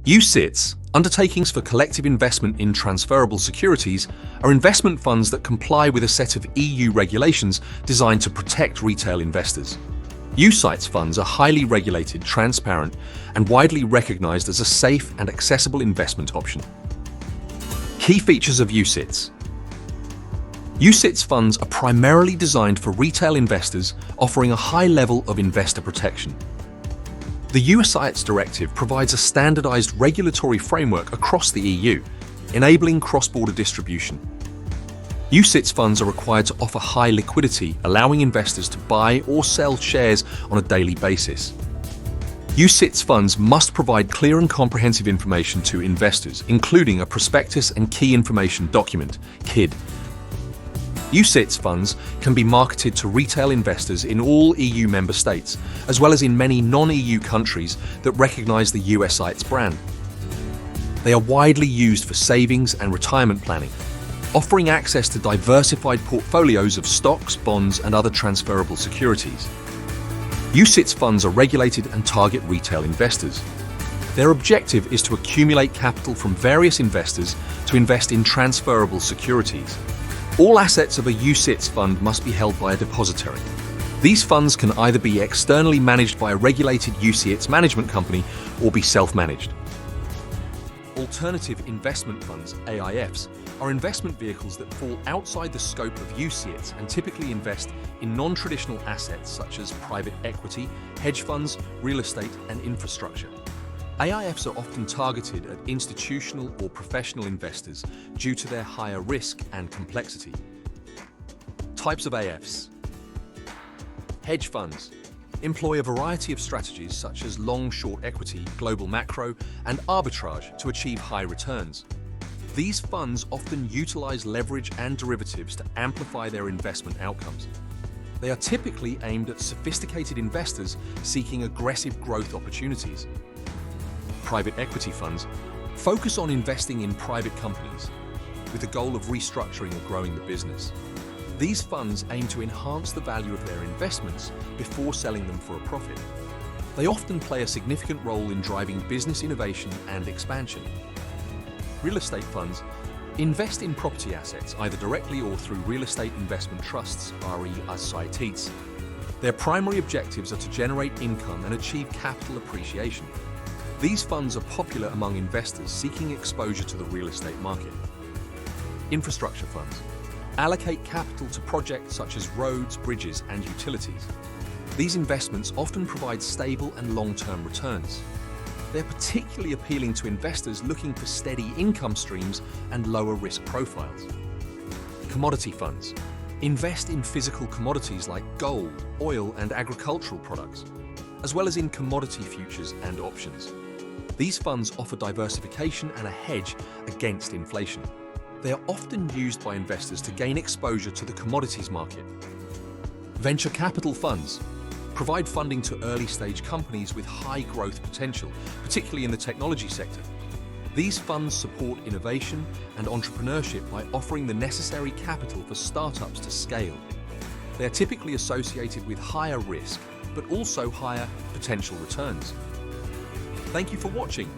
UCITS, undertakings for collective investment in transferable securities, are investment funds that comply with a set of EU regulations designed to protect retail investors. UCITS funds are highly regulated, transparent, and widely recognized as a safe and accessible investment option. Key features of UCITS. UCITS funds are primarily designed for retail investors, offering a high level of investor protection. The UCITS Directive provides a standardized regulatory framework across the EU, enabling cross-border distribution. UCITS funds are required to offer high liquidity, allowing investors to buy or sell shares on a daily basis. UCITS funds must provide clear and comprehensive information to investors, including a prospectus and key information document, KID. UCITS funds can be marketed to retail investors in all EU member states, as well as in many non-EU countries that recognize the UCITS brand. They are widely used for savings and retirement planning, offering access to diversified portfolios of stocks, bonds, and other transferable securities. UCITS funds are regulated and target retail investors. Their objective is to accumulate capital from various investors to invest in transferable securities. All assets of a UCITS fund must be held by a depository. These funds can either be externally managed by a regulated UCITS management company or be self-managed. Alternative investment funds, AIFs, are investment vehicles that fall outside the scope of UCITS and typically invest in non-traditional assets such as private equity, hedge funds, real estate, and infrastructure. AIFs are often targeted at institutional or professional investors due to their higher risk and complexity. Types of AIFs. Hedge funds employ a variety of strategies such as long-short equity, global macro, and arbitrage to achieve high returns. These funds often utilize leverage and derivatives to amplify their investment outcomes. They are typically aimed at sophisticated investors seeking aggressive growth opportunities. Private equity funds focus on investing in private companies with the goal of restructuring or growing the business. These funds aim to enhance the value of their investments before selling them for a profit. They often play a significant role in driving business innovation and expansion. Real estate funds invest in property assets either directly or through real estate investment trusts, Are AIFs. Their primary objectives are to generate income and achieve capital appreciation. These funds are popular among investors seeking exposure to the real estate market. Infrastructure funds allocate capital to projects such as roads, bridges, and utilities. These investments often provide stable and long-term returns. They're particularly appealing to investors looking for steady income streams and lower risk profiles. Commodity funds invest in physical commodities like gold, oil, and agricultural products, as well as in commodity futures and options. These funds offer diversification and a hedge against inflation. They are often used by investors to gain exposure to the commodities market. Venture capital funds provide funding to early-stage companies with high growth potential, particularly in the technology sector. These funds support innovation and entrepreneurship by offering the necessary capital for startups to scale. They are typically associated with higher risk, but also higher potential returns. Thank you for watching.